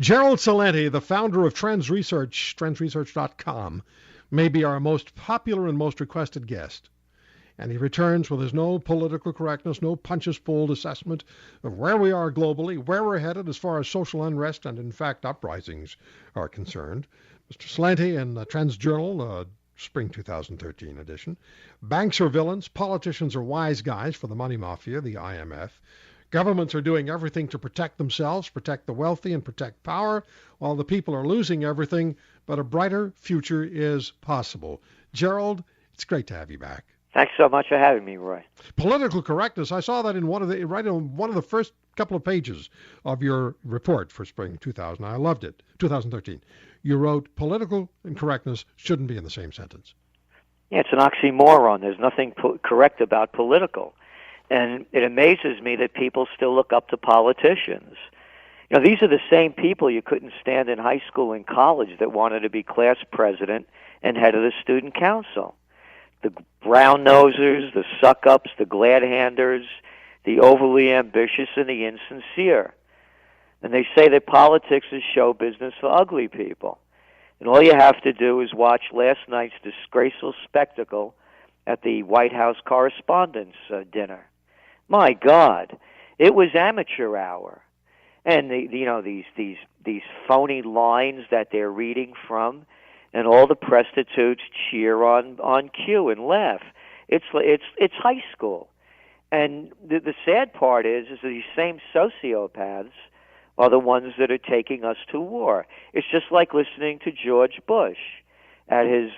Gerald Celente, the founder of Trends Research, TrendsResearch.com, may be our most popular and most requested guest. And he returns with his no political correctness, no punches pulled assessment of where we are globally, where we're headed as far as social unrest and, in fact, uprisings are concerned. Mr. Celente in TrendsJournal, Spring 2013 edition. Banks are villains, politicians are wise guys for the Money Mafia, the IMF. Governments are doing everything to protect themselves, protect the wealthy, and protect power, while the people are losing everything, but a brighter future is possible. Gerald, it's great to have you back. Thanks so much for having me, Roy. Political correctness. I saw that in right on one of the first couple of pages of your report for spring 2000. I loved it. 2013. You wrote, political and correctness shouldn't be in the same sentence. Yeah, it's an oxymoron. There's nothing correct about political. And it amazes me that people still look up to politicians. You know, these are the same people you couldn't stand in high school and college that wanted to be class president and head of the student council. The brown-nosers, the suck-ups, the glad-handers, the overly ambitious, and the insincere. And they say that politics is show business for ugly people. And all you have to do is watch last night's disgraceful spectacle at the White House Correspondents' Dinner. My God, it was amateur hour. And these phony lines that they're reading from, and all the prostitutes cheer on cue and laugh. It's high school. And the sad part is these same sociopaths are the ones that are taking us to war. It's just like listening to George Bush at his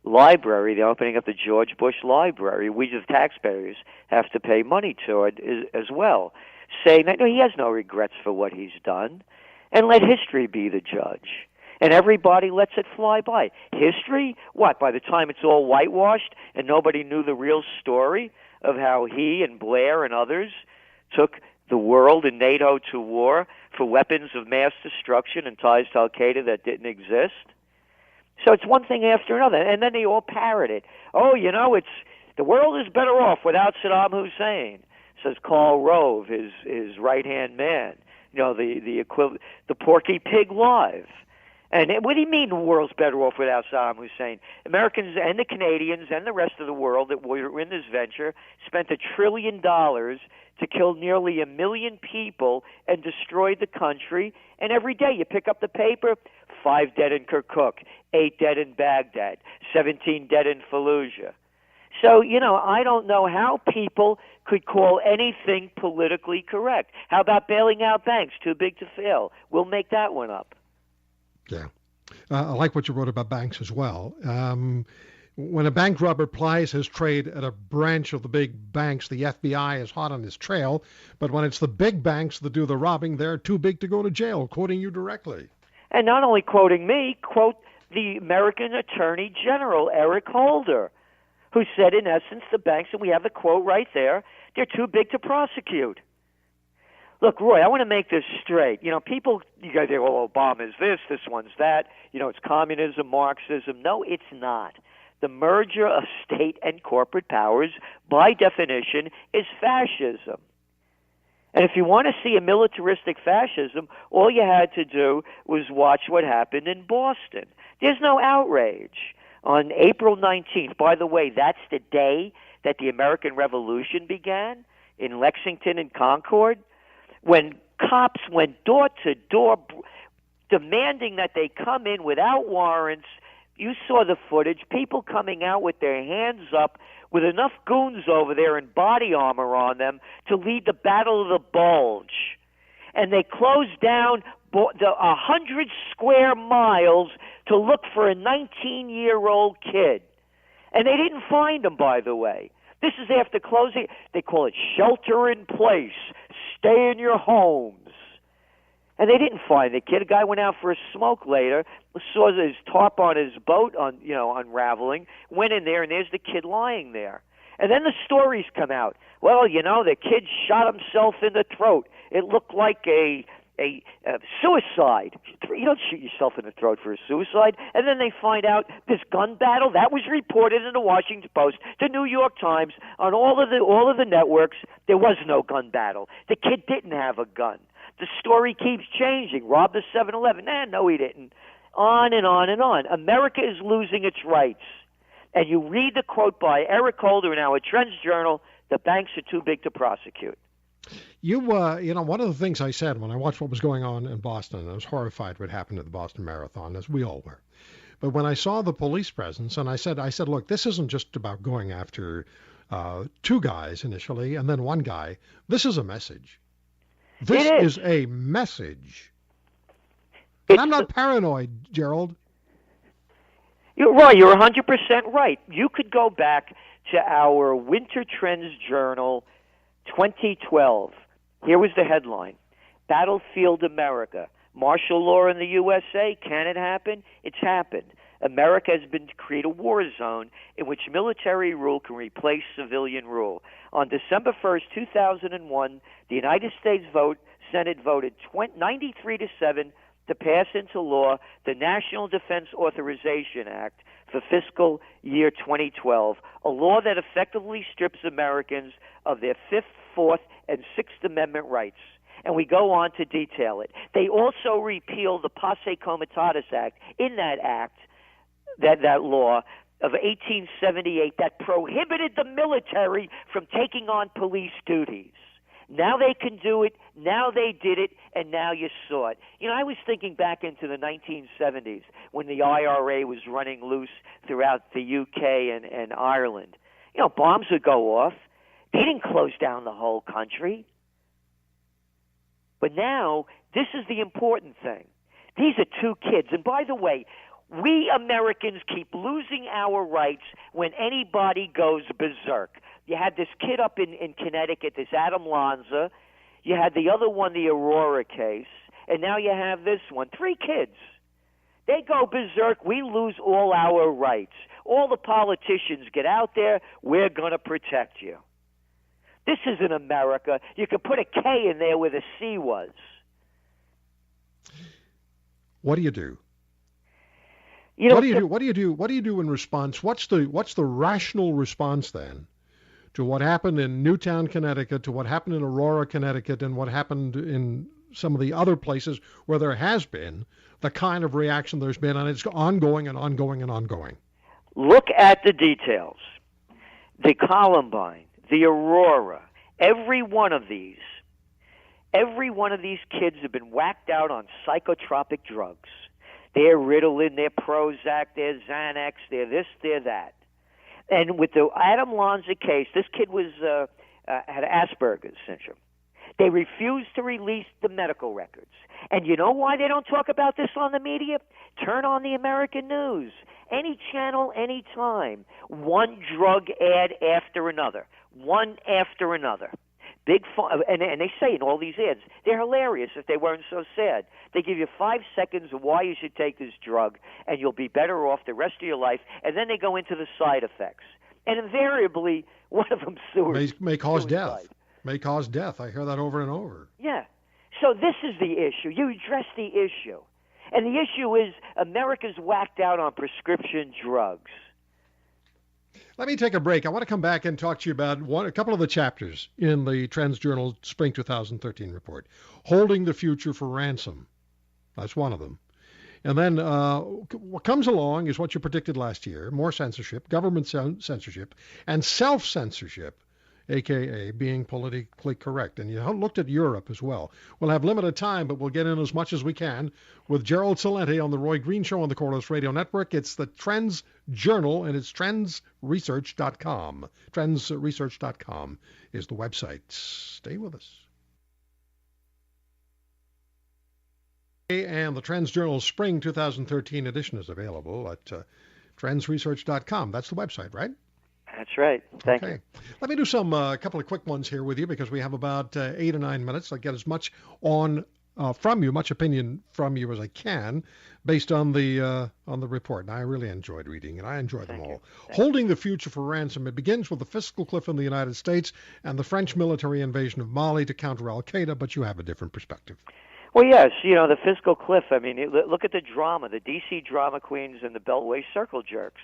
library, the opening of the George Bush Library. We, the taxpayers, have to pay money to it as well, saying that he has no regrets for what he's done, and let history be the judge. And everybody lets it fly by. History? What, by the time it's all whitewashed and nobody knew the real story of how he and Blair and others took the world and NATO to war for weapons of mass destruction and ties to Al-Qaeda that didn't exist? So it's one thing after another, and then they all parrot it. Oh, it's the world is better off without Saddam Hussein, says Karl Rove, his right-hand man. The equivalent, the Porky Pig Live. And what do you mean the world's better off without Saddam Hussein? Americans and the Canadians and the rest of the world that were in this venture spent $1 trillion to kill nearly 1 million people and destroyed the country. And every day you pick up the paper, 5 dead in Kirkuk, 8 dead in Baghdad, 17 dead in Fallujah. So, I don't know how people could call anything politically correct. How about bailing out banks? Too big to fail. We'll make that one up. Yeah. I like what you wrote about banks as well. When a bank robber plies his trade at a branch of the big banks, the FBI is hot on his trail. But when it's the big banks that do the robbing, they're too big to go to jail, quoting you directly. And not only quoting me, quote the American Attorney General, Eric Holder, who said, in essence, the banks, and we have the quote right there, they're too big to prosecute. Look, Roy, I want to make this straight. People, you guys say, well, Obama's this one's that. It's communism, Marxism. No, it's not. The merger of state and corporate powers, by definition, is fascism. And if you want to see a militaristic fascism, all you had to do was watch what happened in Boston. There's no outrage. On April 19th, by the way, that's the day that the American Revolution began in Lexington and Concord, when cops went door to door demanding that they come in without warrants. You saw the footage, people coming out with their hands up with enough goons over there in body armor on them to lead the Battle of the Bulge. And they closed down 100 square miles to look for a 19-year-old kid. And they didn't find him, by the way. This is after closing. They call it shelter in place. Stay in your homes. And they didn't find the kid. A guy went out for a smoke later, saw his tarp on his boat unraveling, went in there, and there's the kid lying there. And then the stories come out. Well, the kid shot himself in the throat. It looked like a suicide. You don't shoot yourself in the throat for a suicide. And then they find out this gun battle that was reported in the Washington Post, the New York Times, on all of the networks. There was no gun battle. The kid didn't have a gun. The story keeps changing. Robbed the 7-Eleven. No, he didn't. On and on and on. America is losing its rights. And you read the quote by Eric Holder in our TrendsJournal, the banks are too big to prosecute. You know, one of the things I said when I watched what was going on in Boston, I was horrified what happened at the Boston Marathon, as we all were. But when I saw the police presence, and I said, look, this isn't just about going after two guys initially and then one guy. This is a message. This is a message. And I'm not paranoid, Gerald. You're right. You're 100% right. You could go back to our Winter Trends Journal 2012. Here was the headline: Battlefield America. Martial law in the USA. Can it happen? It's happened. America has been to create a war zone in which military rule can replace civilian rule. On December 1st, 2001, the United States Senate voted 93-7 to pass into law the National Defense Authorization Act for fiscal year 2012, a law that effectively strips Americans of their Fifth, Fourth, and Sixth Amendment rights. And we go on to detail it. They also repealed the Posse Comitatus Act. In that act, that law of 1878 that prohibited the military from taking on police duties. Now they can do it, now they did it, and now you saw it. You know, I was thinking back into the 1970s when the IRA was running loose throughout the UK and Ireland. You know, bombs would go off. They didn't close down the whole country. But now, this is the important thing. These are two kids. And by the way, we Americans keep losing our rights when anybody goes berserk. You had this kid up in Connecticut, this Adam Lanza. You had the other one, the Aurora case. And now you have this one. 3 kids. They go berserk. We lose all our rights. All the politicians get out there. We're going to protect you. This isn't America. You could put a K in there where the C was. What do you do? You know, what do you do in response? What's the rational response then to what happened in Newtown, Connecticut, to what happened in Aurora, Connecticut, and what happened in some of the other places where there has been the kind of reaction there's been, and it's ongoing and ongoing and ongoing? Look at the details. The Columbine, the Aurora, every one of these kids have been whacked out on psychotropic drugs. They're Ritalin, they're Prozac, they're Xanax, they're this, they're that. And with the Adam Lanza case, this kid was had Asperger's syndrome. They refused to release the medical records. And you know why they don't talk about this on the media? Turn on the American news. Any channel, any time. One drug ad after another. One after another. Big fun, and they say in all these ads, they're hilarious if they weren't so sad. They give you 5 seconds of why you should take this drug, and you'll be better off the rest of your life, and then they go into the side effects. And invariably, one of them may cause death. May cause death. I hear that over and over. Yeah. So this is the issue. You address the issue. And the issue is America's whacked out on prescription drugs. Let me take a break. I want to come back and talk to you about a couple of the chapters in the TrendsJournal Spring 2013 report. Holding the Future for Ransom. That's one of them. And then what comes along is what you predicted last year: more censorship, government censorship, and self-censorship, a.k.a. being politically correct. And you looked at Europe as well. We'll have limited time, but we'll get in as much as we can with Gerald Celente on The Roy Green Show on the Corliss Radio Network. It's the TrendsJournal, and it's TrendsResearch.com. TrendsResearch.com is the website. Stay with us. And the TrendsJournal Spring 2013 edition is available at TrendsResearch.com. That's the website, right? That's right. Thank you. Let me do a couple of quick ones here with you because we have about 8 or 9 minutes. I'll get as much much opinion from you as I can based on the report. And I really enjoyed reading it. I enjoyed them all. Holding the Future for Ransom. It begins with the fiscal cliff in the United States and the French military invasion of Mali to counter al-Qaeda, but you have a different perspective. Well, yes, the fiscal cliff. I mean, look at the drama, the D.C. drama queens and the Beltway circle jerks.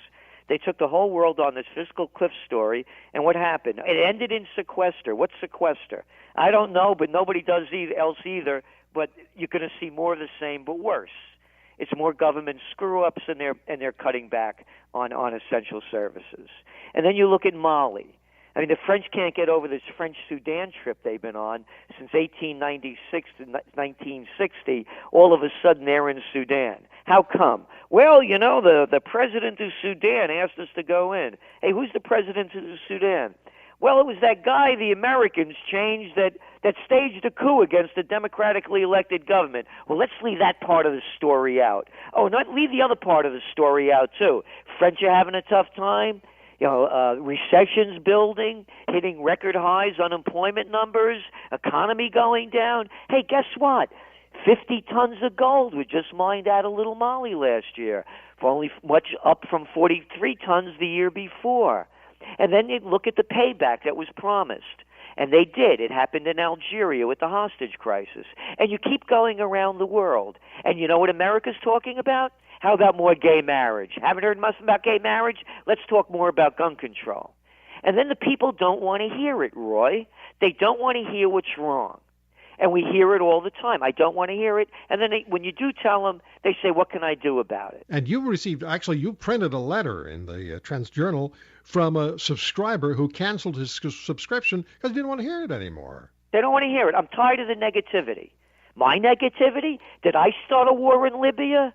They took the whole world on this fiscal cliff story, and what happened? It ended in sequester. What's sequester? I don't know, but nobody does else either but you're going to see more of the same, but worse. It's more government screw-ups, and they're cutting back on essential services. And then you look at Mali. I mean, the French can't get over this French Sudan trip they've been on since 1896 to 1960. All of a sudden, they're in Sudan. How come? Well, you know, the president of Sudan asked us to go in. Hey, who's the president of Sudan? Well, it was that guy the Americans changed that staged a coup against a democratically elected government. Well, let's leave that part of the story out. Oh, not leave the other part of the story out, too. French are having a tough time. You know, recession's building, hitting record highs, unemployment numbers, economy going down. Hey, guess what? 50 tons of gold were just mined out of Little Mali last year, for only much up from 43 tons the year before. And then you look at the payback that was promised. And they did. It happened in Algeria with the hostage crisis. And you keep going around the world. And you know what America's talking about? How about more gay marriage? Haven't heard much about gay marriage? Let's talk more about gun control. And then the people don't want to hear it, Roy. They don't want to hear what's wrong. And we hear it all the time. I don't want to hear it. And then when you do tell them, they say, what can I do about it? And you printed a letter in the TrendsJournal from a subscriber who canceled his subscription because he didn't want to hear it anymore. They don't want to hear it. I'm tired of the negativity. My negativity? Did I start a war in Libya?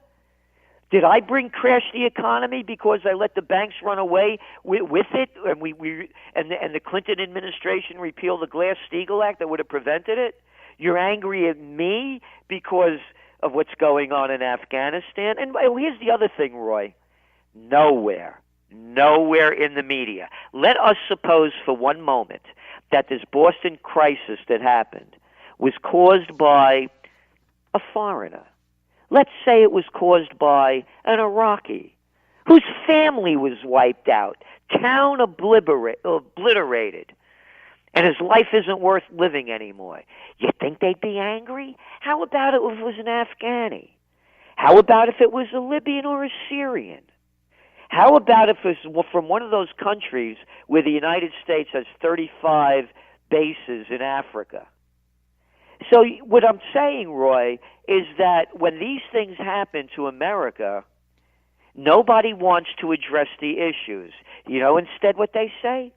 Did I crash the economy because I let the banks run away with it, and the Clinton administration repealed the Glass-Steagall Act that would have prevented it? You're angry at me because of what's going on in Afghanistan? And here's the other thing, Roy. Nowhere in the media. Let us suppose for one moment that this Boston crisis that happened was caused by a foreigner. Let's say it was caused by an Iraqi whose family was wiped out, town obliterated, and his life isn't worth living anymore. You think they'd be angry? How about if it was an Afghani? How about if it was a Libyan or a Syrian? How about if it was from one of those countries where the United States has 35 bases in Africa? So what I'm saying, Roy, is that when these things happen to America, nobody wants to address the issues. You know, instead what they say?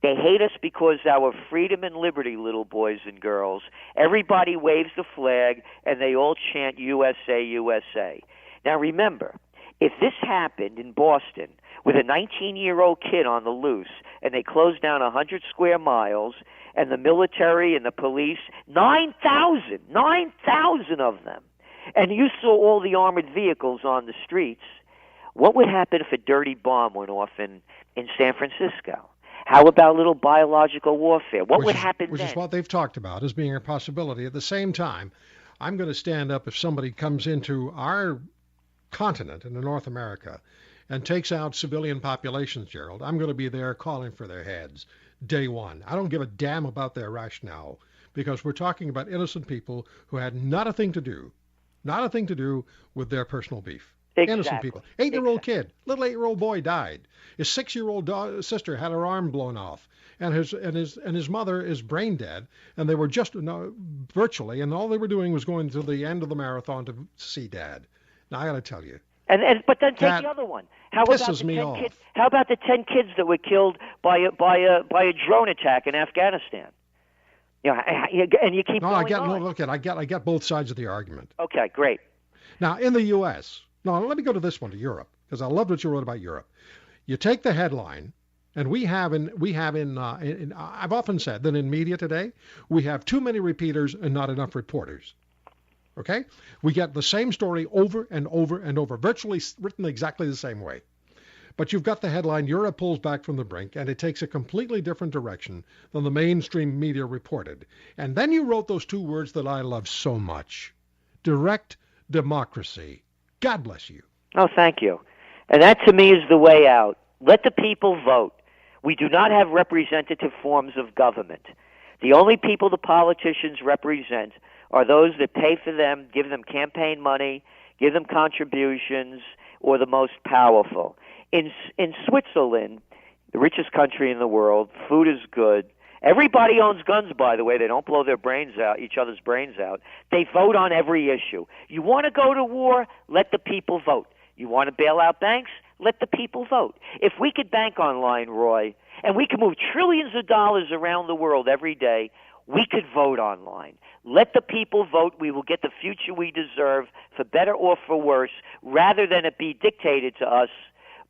They hate us because our freedom and liberty, little boys and girls. Everybody waves the flag, and they all chant USA, USA. Now remember, if this happened in Boston with a 19-year-old kid on the loose, and they closed down 100 square miles, and the military and the police, 9,000 of them, and you saw all the armored vehicles on the streets, what would happen if a dirty bomb went off in San Francisco? How about little biological warfare? What would happen then? Which is what they've talked about as being a possibility. At the same time, I'm going to stand up if somebody comes into our continent, into North America, and takes out civilian populations, Gerald. I'm going to be there calling for their heads. Day one. I don't give a damn about their rationale, because we're talking about innocent people who had not a thing to do with their personal beef. Exactly. Innocent people. 8-year-old kid, little 8-year-old boy died. His 6-year-old sister had her arm blown off, and his mother is brain dead. And they were just virtually, and all they were doing was going to the end of the marathon to see Dad. Now I got to tell you. But then take the other one. How about the 10 kids that were killed by a drone attack in Afghanistan? You know, and you keep going on. I get both sides of the argument. Okay, great. Now in the U.S. No, let me go to this one, to Europe, because I loved what you wrote about Europe. You take the headline, and I've often said that in media today, we have too many repeaters and not enough reporters. Okay? We get the same story over and over and over, virtually written exactly the same way. But you've got the headline, Europe pulls back from the brink, and it takes a completely different direction than the mainstream media reported. And then you wrote those two words that I love so much, direct democracy. God bless you. Oh, thank you. And that, to me, is the way out. Let the people vote. We do not have representative forms of government. The only people the politicians represent are those that pay for them, give them campaign money, give them contributions, or the most powerful. In Switzerland, the richest country in the world, food is good, Everybody owns guns, by the way. They don't blow their brains out, each other's brains out. They vote on every issue. You want to go to war? Let the people vote. You want to bail out banks? Let the people vote. If we could bank online, Roy, and we could move trillions of dollars around the world every day, we could vote online. Let the people vote. We will get the future we deserve, for better or for worse, rather than it be dictated to us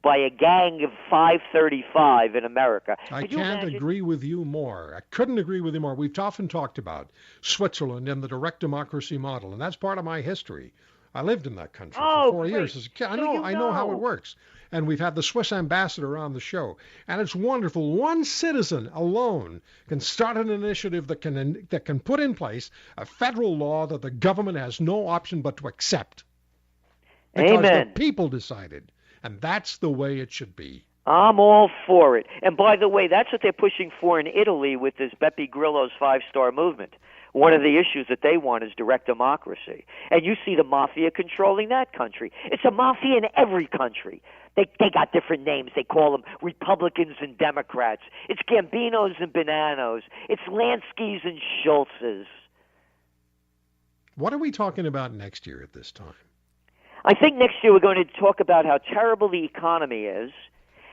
by a gang of 535 in America. I can't agree with you more. I couldn't agree with you more. We've often talked about Switzerland and the direct democracy model, and that's part of my history. I lived in that country for 4 years as a kid. I know how it works. And we've had the Swiss ambassador on the show, and it's wonderful. One citizen alone can start an initiative that can put in place a federal law that the government has no option but to accept. Because Amen. The people decided, and that's the way it should be. I'm all for it. And by the way, that's what they're pushing for in Italy with this Beppe Grillo's five-star movement. One of the issues that they want is direct democracy. And you see the mafia controlling that country. It's a mafia in every country. They got different names. They call them Republicans and Democrats. It's Gambinos and Bonanos. It's Lanskys and Schultzes. What are we talking about next year at this time? I think next year we're going to talk about how terrible the economy is,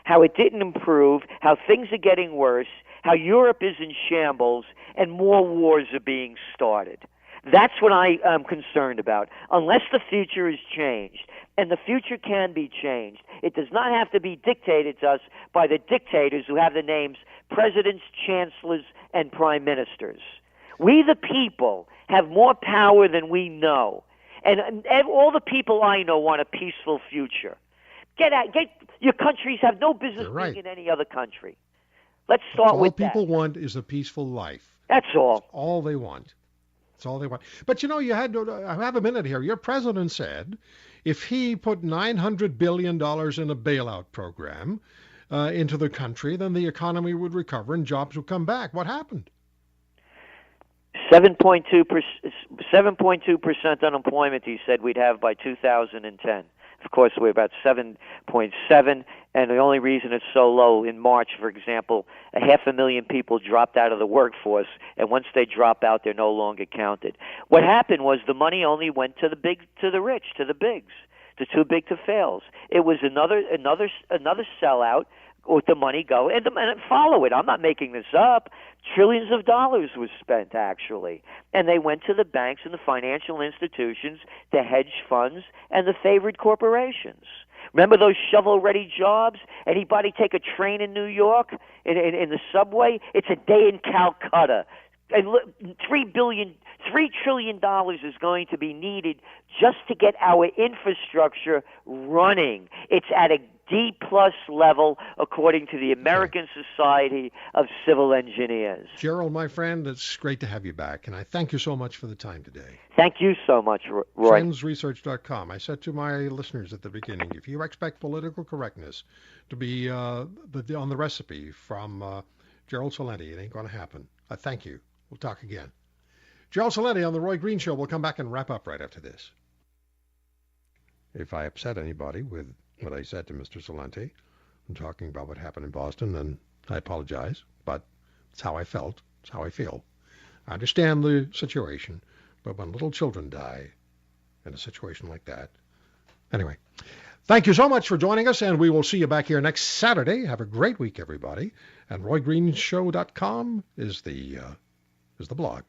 how it didn't improve, how things are getting worse, how Europe is in shambles, and more wars are being started. That's what I am concerned about. Unless the future is changed, and the future can be changed, it does not have to be dictated to us by the dictators who have the names presidents, chancellors, and prime ministers. We, the people, have more power than we know. And all the people I know want a peaceful future. Your countries have no business being in any other country. Let's start with that. All people want is a peaceful life. That's all. That's all they want. That's all they want. But I have a minute here. Your president said if he put $900 billion in a bailout program into the country, then the economy would recover and jobs would come back. What happened? 7.2% unemployment, he said we'd have by 2010. Of course, we're about 7.7, and the only reason it's so low, in March, for example, 500,000 people dropped out of the workforce, and once they drop out, they're no longer counted. What happened was the money only went to the rich, to the bigs, the too big to fails. It was another sellout with the money go, and follow it. I'm not making this up. Trillions of dollars was spent, actually. And they went to the banks and the financial institutions, the hedge funds, and the favored corporations. Remember those shovel-ready jobs? Anybody take a train in New York, in the subway? It's a day in Calcutta. And $3 trillion is going to be needed just to get our infrastructure running. It's at a D-plus level, according to the American Society of Civil Engineers. Gerald, my friend, it's great to have you back, and I thank you so much for the time today. Thank you so much, Roy. TrendsResearch.com. I said to my listeners at the beginning, if you expect political correctness to be on the recipe from Gerald Celente, it ain't going to happen. Thank you. We'll talk again. Gerald Celente on The Roy Green Show. We'll come back and wrap up right after this. If I upset anybody with what I said to Mr. Celente and talking about what happened in Boston, then I apologize, but it's how I felt. It's how I feel. I understand the situation, but when little children die in a situation like that. Anyway, thank you so much for joining us, and we will see you back here next Saturday. Have a great week, everybody. And RoyGreenshow.com is the blog.